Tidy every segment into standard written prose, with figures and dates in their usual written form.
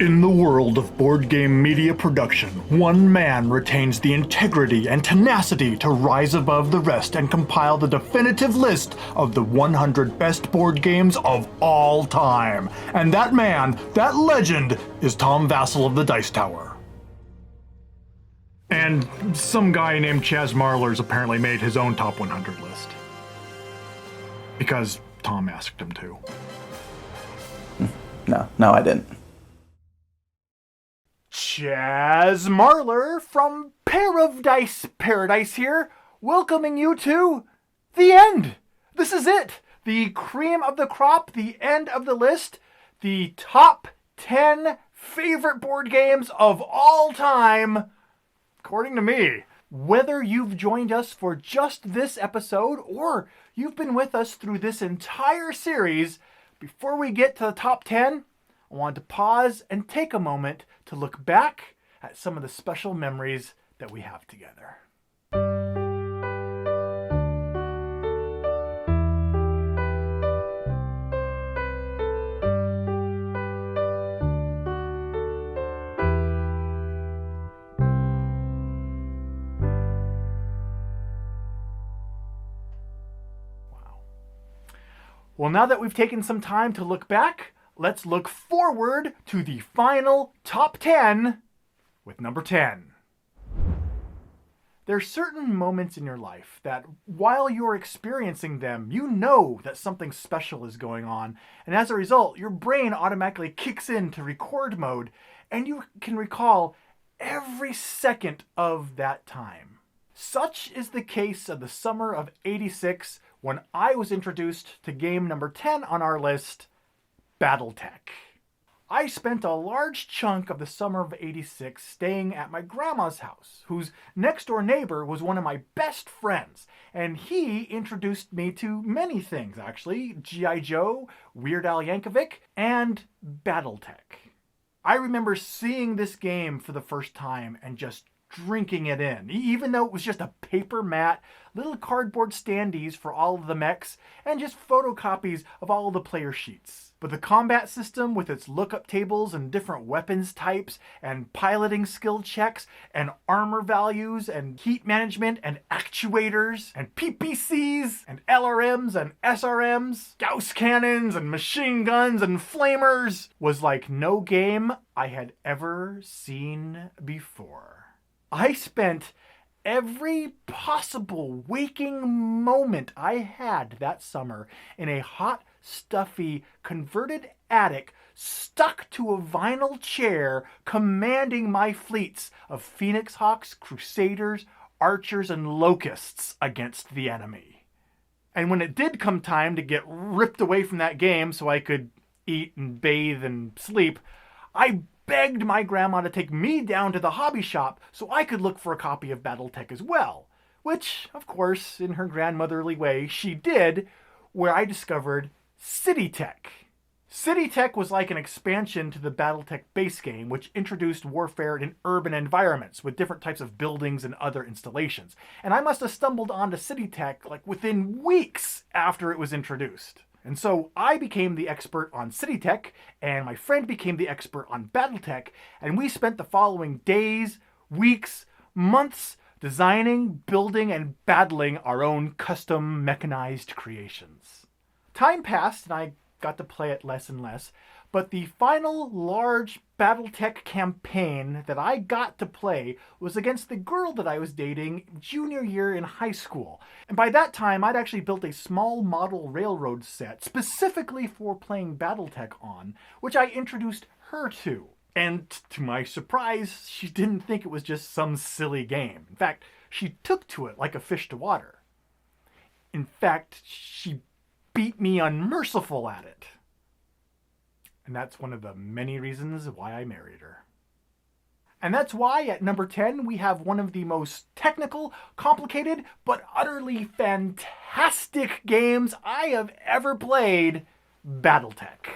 In the world of board game media production, one man retains the integrity and tenacity to rise above the rest and compile the definitive list of the 100 best board games of all time. And that man, that legend, is Tom Vassell of the Dice Tower. And some guy named Chaz Marler's apparently made his own top 100 list. Because Tom asked him to. No, I didn't. Chaz Marler from Pair of Dice Paradise here, welcoming you to the end. This is it. The cream of the crop, the end of the list, the top 10 favorite board games of all time, according to me. Whether you've joined us for just this episode or you've been with us through this entire series, before we get to the top 10, I want to pause and take a moment to look back at some of the special memories that we have together. Wow. Well, now that we've taken some time to look back, let's look forward to the final top 10 with number 10. There's certain moments in your life that while you're experiencing them, you know that something special is going on, and as a result, your brain automatically kicks into record mode, and you can recall every second of that time. Such is the case of the summer of '86 when I was introduced to game number 10 on our list, Battletech. I spent a large chunk of the summer of '86 staying at my grandma's house, whose next door neighbor was one of my best friends, and he introduced me to many things actually, G.I. Joe, Weird Al Yankovic, and Battletech. I remember seeing this game for the first time and just drinking it in, even though it was just a paper mat, little cardboard standees for all of the mechs, and just photocopies of all the player sheets. But the combat system with its lookup tables and different weapons types and piloting skill checks and armor values and heat management and actuators and PPCs and LRMs and SRMs, Gauss cannons and machine guns and flamers was like no game I had ever seen before. I spent every possible waking moment I had that summer in a hot, stuffy, converted attic stuck to a vinyl chair commanding my fleets of Phoenix Hawks, Crusaders, Archers, and Locusts against the enemy. And when it did come time to get ripped away from that game so I could eat and bathe and sleep, I begged my grandma to take me down to the hobby shop so I could look for a copy of Battletech as well, which, of course, in her grandmotherly way, she did, where I discovered CityTech. CityTech was like an expansion to the Battletech base game, which introduced warfare in urban environments with different types of buildings and other installations. And I must have stumbled onto CityTech like within weeks after it was introduced. And so I became the expert on CityTech, and my friend became the expert on Battletech, and we spent the following days, weeks, months designing, building, and battling our own custom mechanized creations. Time passed, and I got to play it less and less, but the final large Battletech campaign that I got to play was against the girl that I was dating junior year in high school. And by that time, I'd actually built a small model railroad set specifically for playing Battletech on, which I introduced her to. And to my surprise, she didn't think it was just some silly game. In fact, she took to it like a fish to water. In fact, she beat me unmerciful at it. And that's one of the many reasons why I married her. And that's why at number 10 we have one of the most technical, complicated, but utterly fantastic games I have ever played, Battletech.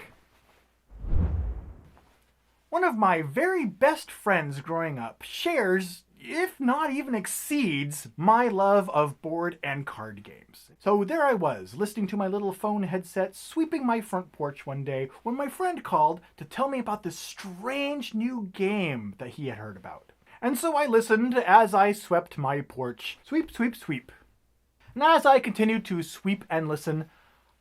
One of my very best friends growing up shares, if not even exceeds, my love of board and card games. So there I was, listening to my little phone headset, sweeping my front porch one day, when my friend called to tell me about this strange new game that he had heard about. And so I listened as I swept my porch. Sweep, sweep, sweep. And as I continued to sweep and listen,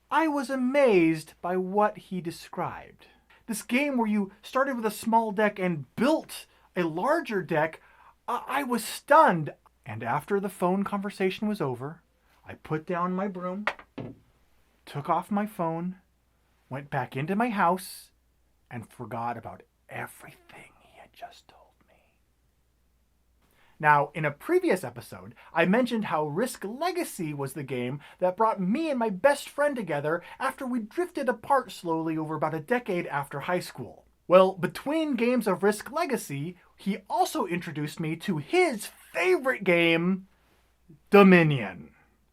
I was amazed by what he described. This game where you started with a small deck and built a larger deck, I was stunned. And after the phone conversation was over, I put down my broom, took off my phone, went back into my house, and forgot about everything he had just told me. Now, in a previous episode, I mentioned how Risk Legacy was the game that brought me and my best friend together after we drifted apart slowly over about a decade after high school. Well, between games of Risk Legacy, he also introduced me to his favorite game, Dominion.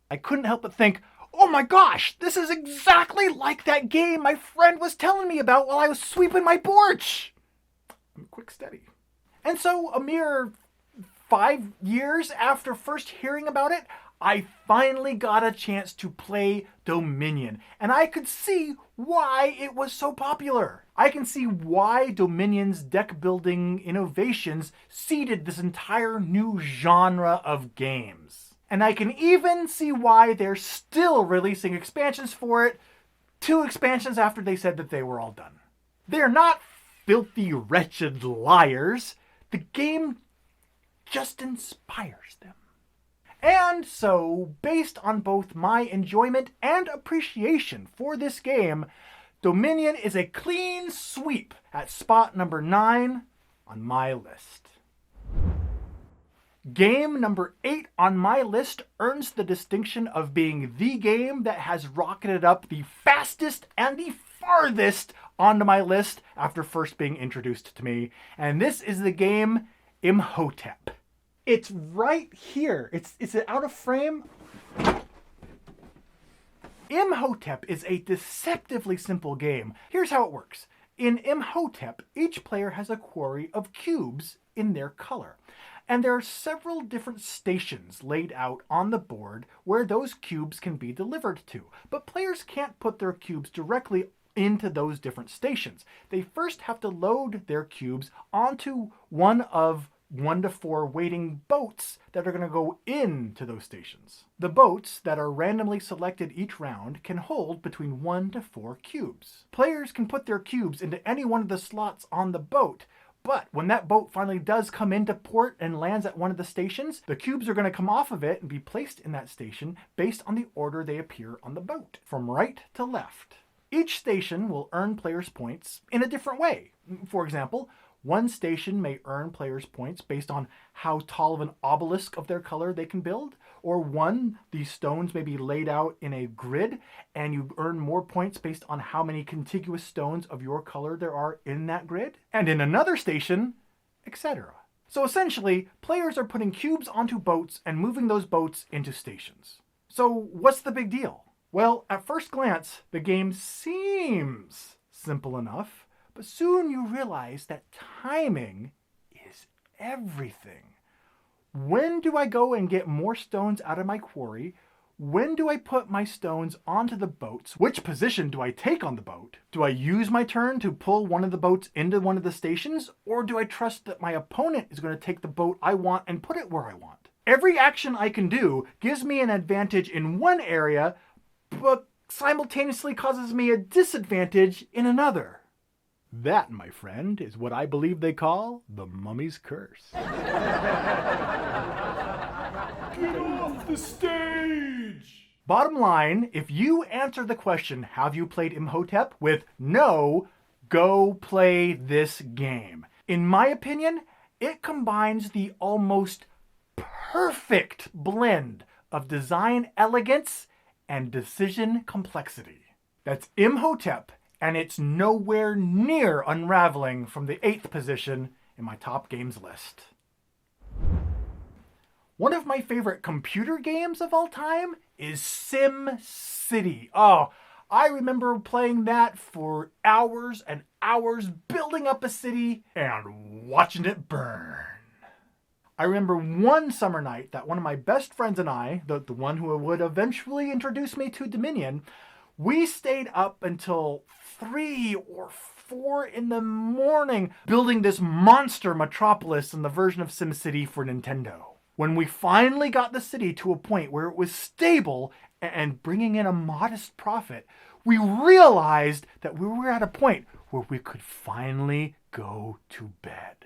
I couldn't help but think, oh my gosh, this is exactly like that game my friend was telling me about while I was sweeping my porch. Quick steady. And so, a mere 5 years after first hearing about it, I finally got a chance to play Dominion, and I could see why it was so popular. I can see why Dominion's deck-building innovations seeded this entire new genre of games. And I can even see why they're still releasing expansions for it, 2 expansions after they said that they were all done. They're not filthy, wretched liars. The game just inspires them. And so, based on both my enjoyment and appreciation for this game, Dominion is a clean sweep at spot number 9 on my list. Game number 8 on my list earns the distinction of being the game that has rocketed up the fastest and the farthest onto my list after first being introduced to me, and this is the game Imhotep. It's right here. Is it out of frame? Imhotep is a deceptively simple game. Here's how it works. In Imhotep, each player has a quarry of cubes in their color. And there are several different stations laid out on the board where those cubes can be delivered to. But players can't put their cubes directly into those different stations. They first have to load their cubes onto one of 1 to 4 waiting boats that are going to go into those stations. The boats that are randomly selected each round can hold between 1 to 4 cubes. Players can put their cubes into any one of the slots on the boat, but when that boat finally does come into port and lands at one of the stations, the cubes are going to come off of it and be placed in that station based on the order they appear on the boat, from right to left. Each station will earn players points in a different way. For example, one station may earn players points based on how tall of an obelisk of their color they can build, or these stones may be laid out in a grid and you earn more points based on how many contiguous stones of your color there are in that grid, and in another station, etc. So essentially, players are putting cubes onto boats and moving those boats into stations. So what's the big deal? Well, at first glance, the game seems simple enough, but soon you realize that timing is everything. When do I go and get more stones out of my quarry? When do I put my stones onto the boats? Which position do I take on the boat? Do I use my turn to pull one of the boats into one of the stations? Or do I trust that my opponent is going to take the boat I want and put it where I want? Every action I can do gives me an advantage in one area, but simultaneously causes me a disadvantage in another. That, my friend, is what I believe they call the mummy's curse. Get off the stage! Bottom line, if you answer the question, have you played Imhotep, with no, go play this game. In my opinion, it combines the almost perfect blend of design elegance and decision complexity. That's Imhotep, and it's nowhere near unraveling from the 8th position in my top games list. One of my favorite computer games of all time is Sim City. Oh, I remember playing that for hours and hours, building up a city and watching it burn. I remember one summer night that one of my best friends and I, the one who would eventually introduce me to Dominion, we stayed up until 3 or 4 in the morning building this monster metropolis in the version of SimCity for Nintendo. When we finally got the city to a point where it was stable and bringing in a modest profit, we realized that we were at a point where we could finally go to bed.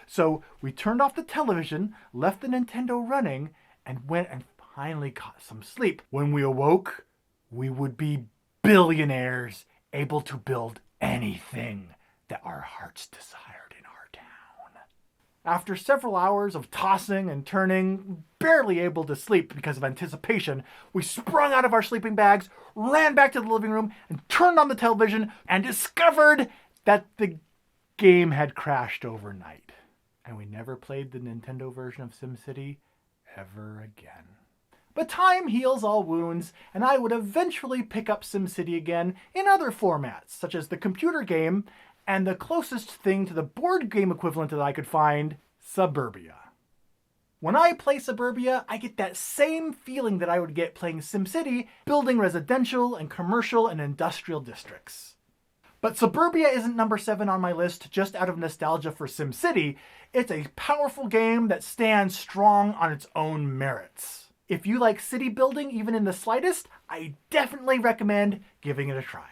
So we turned off the television, left the Nintendo running, and went and finally got some sleep. When we awoke, we would be billionaires, able to build anything that our hearts desired in our town. After several hours of tossing and turning, barely able to sleep because of anticipation, we sprung out of our sleeping bags, ran back to the living room, and turned on the television and discovered that the game had crashed overnight. And we never played the Nintendo version of SimCity ever again. But time heals all wounds, and I would eventually pick up SimCity again in other formats, such as the computer game and the closest thing to the board game equivalent that I could find, Suburbia. When I play Suburbia, I get that same feeling that I would get playing SimCity, building residential and commercial and industrial districts. But Suburbia isn't number 7 on my list just out of nostalgia for SimCity. It's a powerful game that stands strong on its own merits. If you like city building even in the slightest, I definitely recommend giving it a try.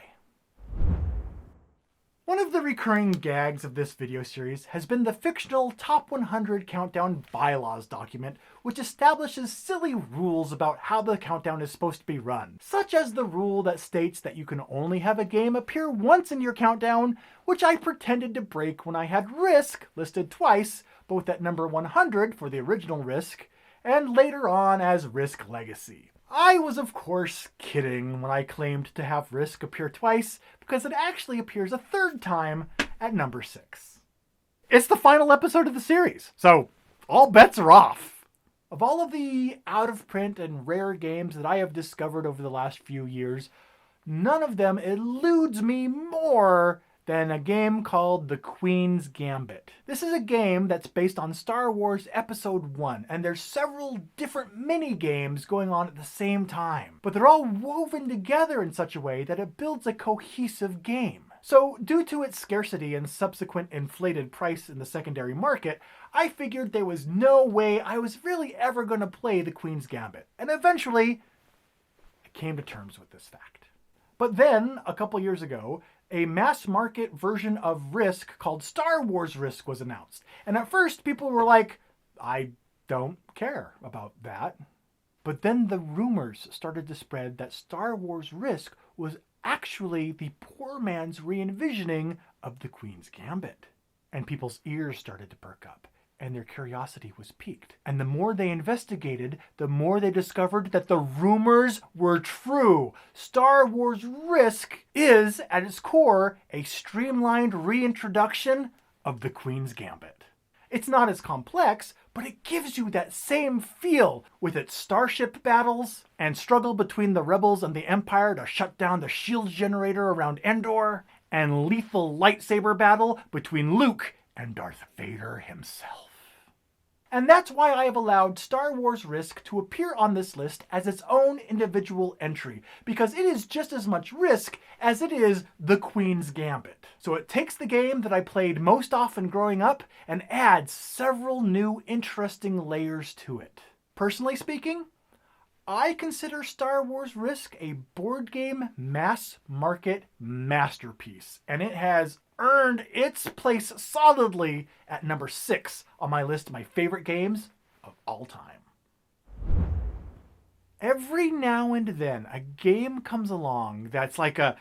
One of the recurring gags of this video series has been the fictional Top 100 Countdown Bylaws document, which establishes silly rules about how the countdown is supposed to be run, such as the rule that states that you can only have a game appear once in your countdown, which I pretended to break when I had Risk listed twice, both at number 100 for the original Risk, and later on as Risk Legacy. I was of course kidding when I claimed to have Risk appear twice, because it actually appears a third time at number 6. It's the final episode of the series, so all bets are off. Of all of the out-of-print and rare games that I have discovered over the last few years, none of them eludes me more than a game called The Queen's Gambit. This is a game that's based on Star Wars Episode 1, and there's several different mini-games going on at the same time. But they're all woven together in such a way that it builds a cohesive game. So, due to its scarcity and subsequent inflated price in the secondary market, I figured there was no way I was really ever going to play The Queen's Gambit. And eventually, I came to terms with this fact. But then, a couple years ago, a mass market version of Risk called Star Wars Risk was announced. And at first people were like, I don't care about that. But then the rumors started to spread that Star Wars Risk was actually the poor man's re-envisioning of the Queen's Gambit. And people's ears started to perk up, and their curiosity was piqued. And the more they investigated, the more they discovered that the rumors were true. Star Wars Risk is, at its core, a streamlined reintroduction of the Queen's Gambit. It's not as complex, but it gives you that same feel with its starship battles and struggle between the rebels and the Empire to shut down the shield generator around Endor, and lethal lightsaber battle between Luke and Darth Vader himself. And that's why I have allowed Star Wars Risk to appear on this list as its own individual entry, because it is just as much Risk as it is The Queen's Gambit. So it takes the game that I played most often growing up and adds several new interesting layers to it. Personally speaking, I consider Star Wars Risk a board game mass market masterpiece, and it has earned its place solidly at number 6 on my list of my favorite games of all time. Every now and then, a game comes along that's like a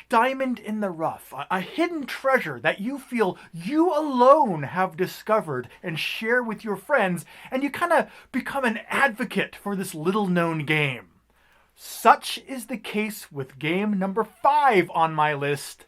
diamond in the rough, a hidden treasure that you feel you alone have discovered and share with your friends, and you kind of become an advocate for this little-known game. Such is the case with game number 5 on my list,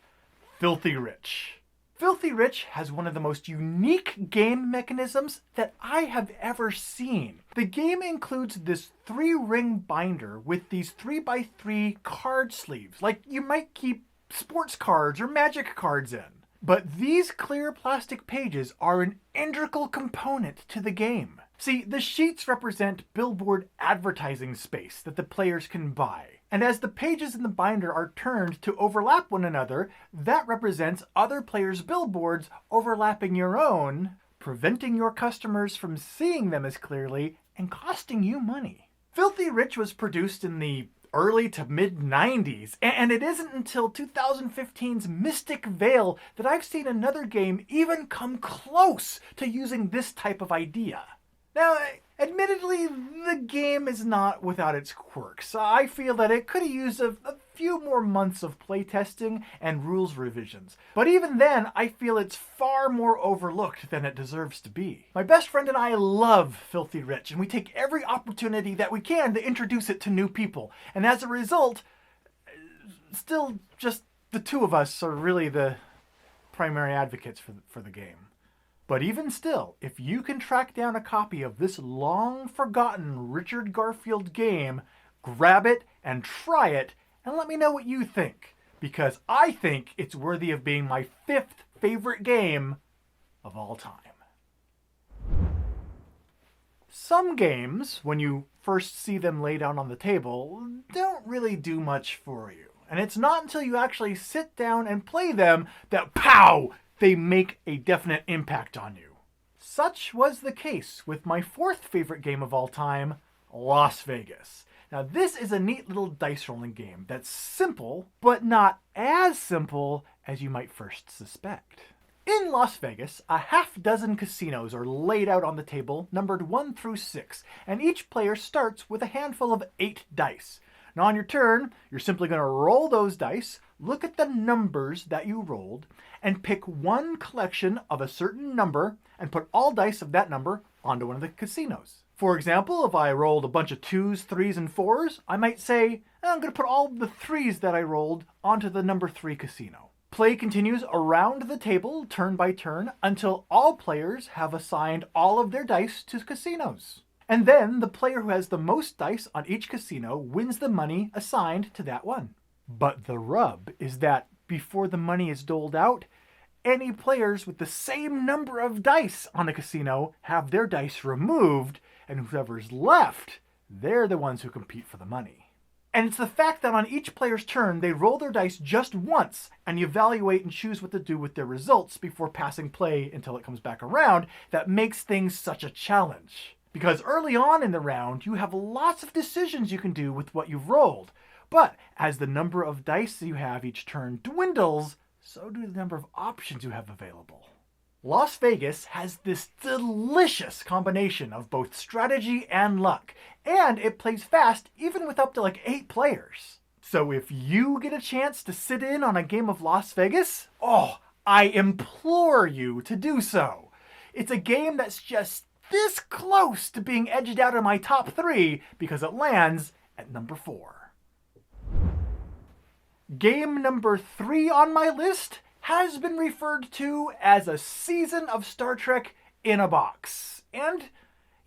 Filthy Rich. Filthy Rich has one of the most unique game mechanisms that I have ever seen. The game includes this 3-ring binder with these 3x3 card sleeves, like you might keep sports cards or magic cards in. But these clear plastic pages are an integral component to the game. See, the sheets represent billboard advertising space that the players can buy. And as the pages in the binder are turned to overlap one another, that represents other players' billboards overlapping your own, preventing your customers from seeing them as clearly and costing you money. Filthy Rich was produced in the early to mid-90s, and it isn't until 2015's Mystic Veil that I've seen another game even come close to using this type of idea. Now, admittedly, the game is not without its quirks. I feel that it could have used a few more months of playtesting and rules revisions. But even then, I feel it's far more overlooked than it deserves to be. My best friend and I love Filthy Rich, and we take every opportunity that we can to introduce it to new people. And as a result, still just the two of us are really the primary advocates for the game. But even still, if you can track down a copy of this long-forgotten Richard Garfield game, grab it and try it, and let me know what you think, because I think it's worthy of being my 5th favorite game of all time. Some games, when you first see them laid out on the table, don't really do much for you. And it's not until you actually sit down and play them that, pow! They make a definite impact on you. Such was the case with my 4th favorite game of all time, Las Vegas. Now this is a neat little dice rolling game that's simple, but not as simple as you might first suspect. In Las Vegas, a half-dozen casinos are laid out on the table, numbered 1 through 6, and each player starts with a handful of 8 dice. Now on your turn, you're simply going to roll those dice, look at the numbers that you rolled, and pick one collection of a certain number and put all dice of that number onto one of the casinos. For example, if I rolled a bunch of 2s, 3s, and 4s, I might say, I'm going to put all the 3s that I rolled onto the number 3 casino. Play continues around the table, turn by turn, until all players have assigned all of their dice to casinos. And then the player who has the most dice on each casino wins the money assigned to that one. But the rub is that before the money is doled out, any players with the same number of dice on a casino have their dice removed, and whoever's left, they're the ones who compete for the money. And it's the fact that on each player's turn, they roll their dice just once, and you evaluate and choose what to do with their results before passing play until it comes back around, that makes things such a challenge. Because early on in the round, you have lots of decisions you can do with what you've rolled. But as the number of dice you have each turn dwindles, so do the number of options you have available. Las Vegas has this delicious combination of both strategy and luck, and it plays fast even with up to 8 players. So if you get a chance to sit in on a game of Las Vegas, I implore you to do so. It's a game that's just this close to being edged out of my top 3 because it lands at number 4. Game number 3 on my list has been referred to as a season of Star Trek in a box. And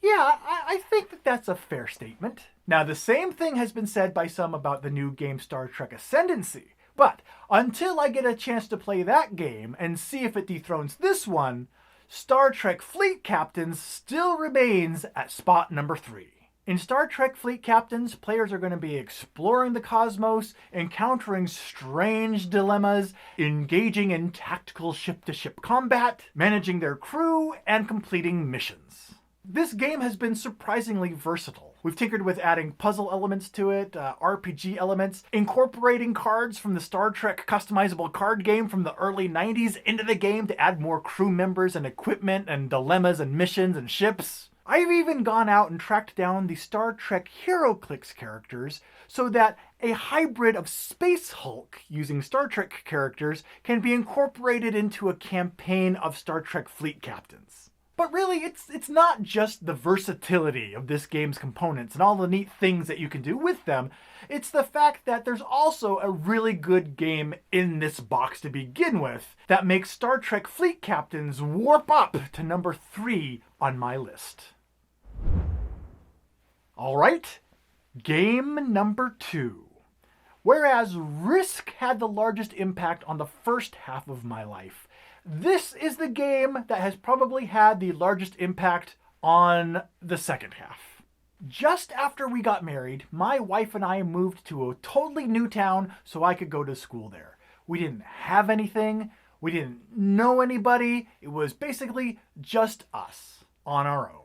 yeah, I think that's a fair statement. Now, the same thing has been said by some about the new game Star Trek Ascendancy. But until I get a chance to play that game and see if it dethrones this one, Star Trek Fleet Captains still remains at spot number 3. In Star Trek Fleet Captains, players are going to be exploring the cosmos, encountering strange dilemmas, engaging in tactical ship-to-ship combat, managing their crew, and completing missions. This game has been surprisingly versatile. We've tinkered with adding puzzle elements to it, RPG elements, incorporating cards from the Star Trek customizable card game from the early 90s into the game to add more crew members and equipment and dilemmas and missions and ships. I've even gone out and tracked down the Star Trek HeroClix characters so that a hybrid of Space Hulk using Star Trek characters can be incorporated into a campaign of Star Trek Fleet Captains. But really, it's not just the versatility of this game's components and all the neat things that you can do with them. It's the fact that there's also a really good game in this box to begin with that makes Star Trek Fleet Captains warp up to number 3 on my list. All right, game number 2. Whereas Risk had the largest impact on the first half of my life, this is the game that has probably had the largest impact on the second half. Just after we got married, my wife and I moved to a totally new town so I could go to school there. We didn't have anything. We didn't know anybody. It was basically just us on our own.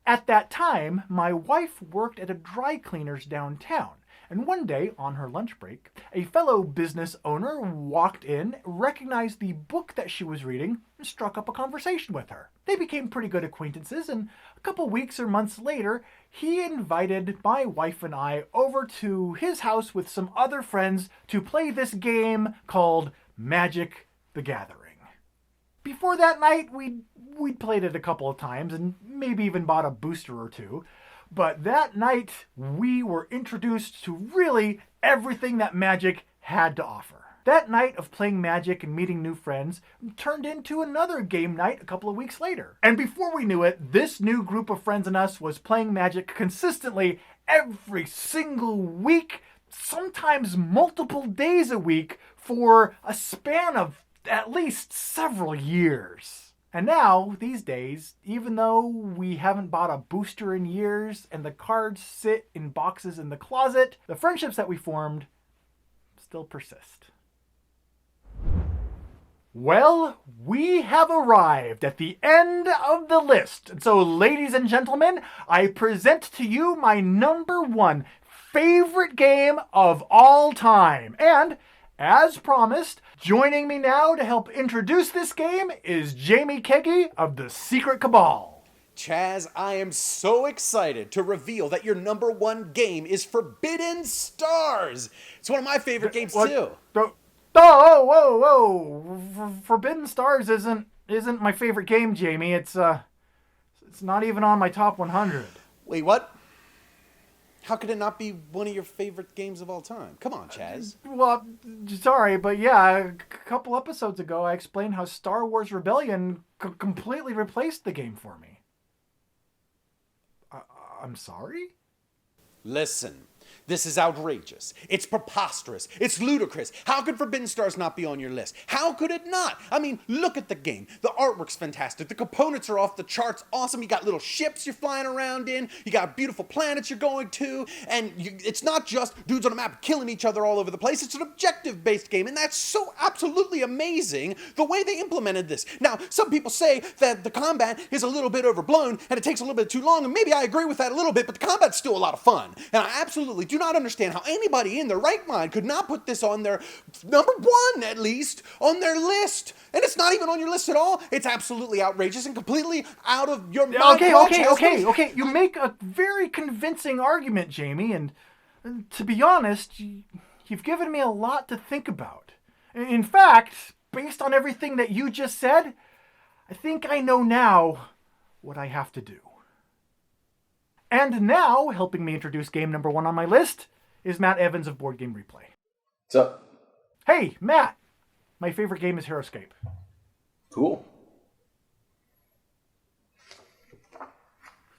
At that time, my wife worked at a dry cleaner's downtown. And one day, on her lunch break, a fellow business owner walked in, recognized the book that she was reading, and struck up a conversation with her. They became pretty good acquaintances, and a couple weeks or months later, he invited my wife and I over to his house with some other friends to play this game called Magic the Gathering. Before that night, we'd played it a couple of times and maybe even bought a booster or two. But that night, we were introduced to really everything that Magic had to offer. That night of playing Magic and meeting new friends turned into another game night a couple of weeks later. And before we knew it, this new group of friends and us was playing Magic consistently every single week, sometimes multiple days a week, for a span of at least several years. And now, these days, even though we haven't bought a booster in years and the cards sit in boxes in the closet, the friendships that we formed still persist. Well, we have arrived at the end of the list. And so, ladies and gentlemen, I present to you my number one favorite game of all time. And as promised, joining me now to help introduce this game is Jamie Keggy of the Secret Cabal. Chaz, I am so excited to reveal that your number one game is Forbidden Stars. It's one of my favorite games too. Whoa. Forbidden Stars isn't my favorite game, Jamie. It's not even on my top 100. Wait, what? How could it not be one of your favorite games of all time? Come on, Chaz. Well, sorry, but yeah, a couple episodes ago I explained how Star Wars Rebellion completely replaced the game for me. I'm sorry? Listen, this is outrageous. It's preposterous. It's ludicrous. How could Forbidden Stars not be on your list? How could it not? I mean, look at the game. The artwork's fantastic. The components are off the charts awesome. You got little ships you're flying around in. You got beautiful planets you're going to. And it's not just dudes on a map killing each other all over the place. It's an objective-based game, and that's so absolutely amazing the way they implemented this. Now, some people say that the combat is a little bit overblown and it takes a little bit too long, and maybe I agree with that a little bit, but the combat's still a lot of fun. And I absolutely do not understand how anybody in their right mind could not put this on their number one, at least, on their list. And it's not even on your list at all. It's absolutely outrageous and completely out of your mind. Okay. You make a very convincing argument, Jamie, and to be honest, you've given me a lot to think about. In fact, based on everything that you just said, I think I know now what I have to do. And now, helping me introduce game number one on my list, is Matt Evans of Board Game Replay. What's up? Hey, Matt! My favorite game is HeroScape. Cool.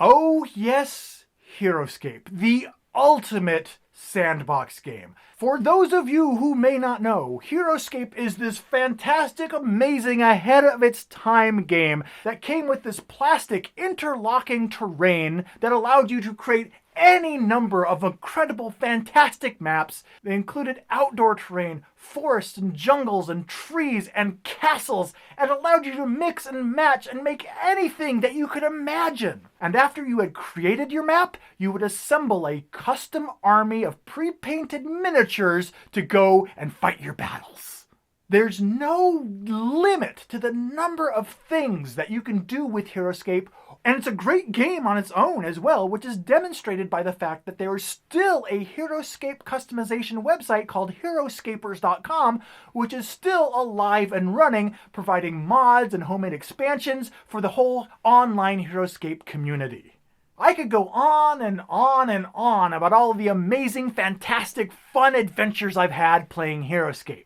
Oh yes, HeroScape, the ultimate sandbox game. For those of you who may not know, HeroScape is this fantastic, amazing, ahead of its time game that came with this plastic interlocking terrain that allowed you to create any number of incredible, fantastic maps. They included outdoor terrain, forests and jungles and trees and castles, and allowed you to mix and match and make anything that you could imagine. And after you had created your map, you would assemble a custom army of pre-painted miniatures to go and fight your battles. There's no limit to the number of things that you can do with HeroScape, and it's a great game on its own as well, which is demonstrated by the fact that there is still a HeroScape customization website called heroscapers.com, which is still alive and running, providing mods and homemade expansions for the whole online HeroScape community. I could go on and on and on about all the amazing, fantastic, fun adventures I've had playing HeroScape.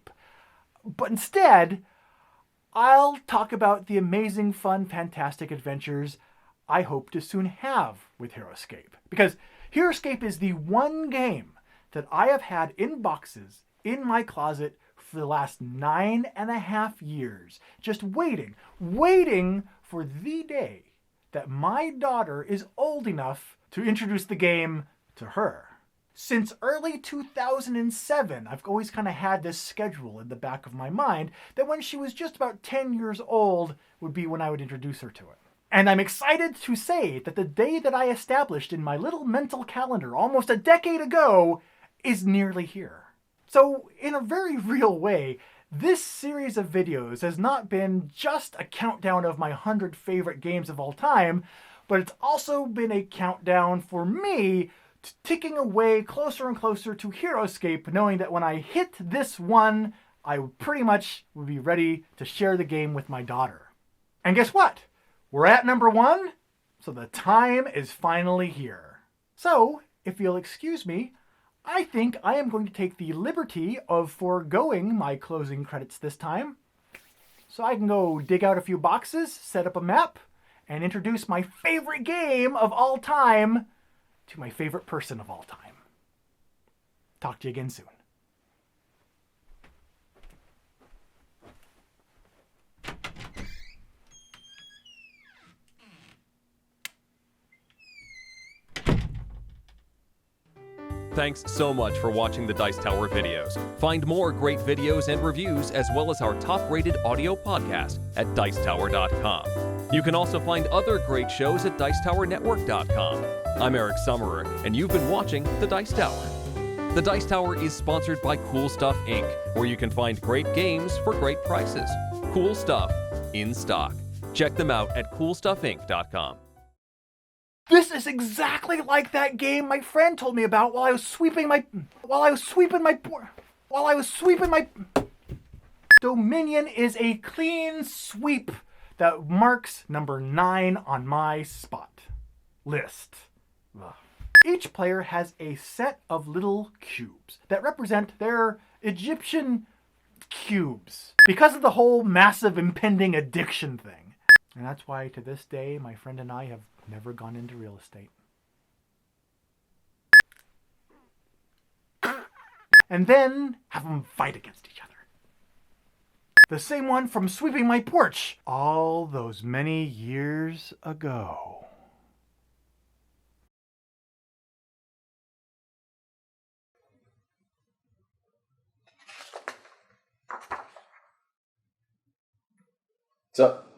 But instead, I'll talk about the amazing, fun, fantastic adventures I hope to soon have with HeroScape. Because HeroScape is the one game that I have had in boxes in my closet for the last 9.5 years. Just waiting for the day that my daughter is old enough to introduce the game to her. Since early 2007, I've always kind of had this schedule in the back of my mind that when she was just about 10 years old would be when I would introduce her to it. And I'm excited to say that the day that I established in my little mental calendar almost a decade ago is nearly here. So, in a very real way, this series of videos has not been just a countdown of my 100 favorite games of all time, but it's also been a countdown for me to ticking away closer and closer to Heroescape, knowing that when I hit this one, I pretty much would be ready to share the game with my daughter. And guess what? We're at number 1, so the time is finally here. So, if you'll excuse me, I think I am going to take the liberty of foregoing my closing credits this time, so I can go dig out a few boxes, set up a map, and introduce my favorite game of all time to my favorite person of all time. Talk to you again soon. Thanks so much for watching the Dice Tower videos. Find more great videos and reviews as well as our top-rated audio podcast at Dicetower.com. You can also find other great shows at Dicetowernetwork.com. I'm Eric Summerer, and you've been watching The Dice Tower. The Dice Tower is sponsored by Cool Stuff Inc., where you can find great games for great prices. Cool stuff in stock. Check them out at CoolStuffInc.com. This is exactly like that game my friend told me about while I was sweeping my Dominion is a clean sweep that marks number 9 on my spot list. Ugh. Each player has a set of little cubes that represent their Egyptian cubes because of the whole massive impending addiction thing. And that's why to this day my friend and I have never gone into real estate. And then have them fight against each other. The same one from sweeping my porch all those many years ago. What's up?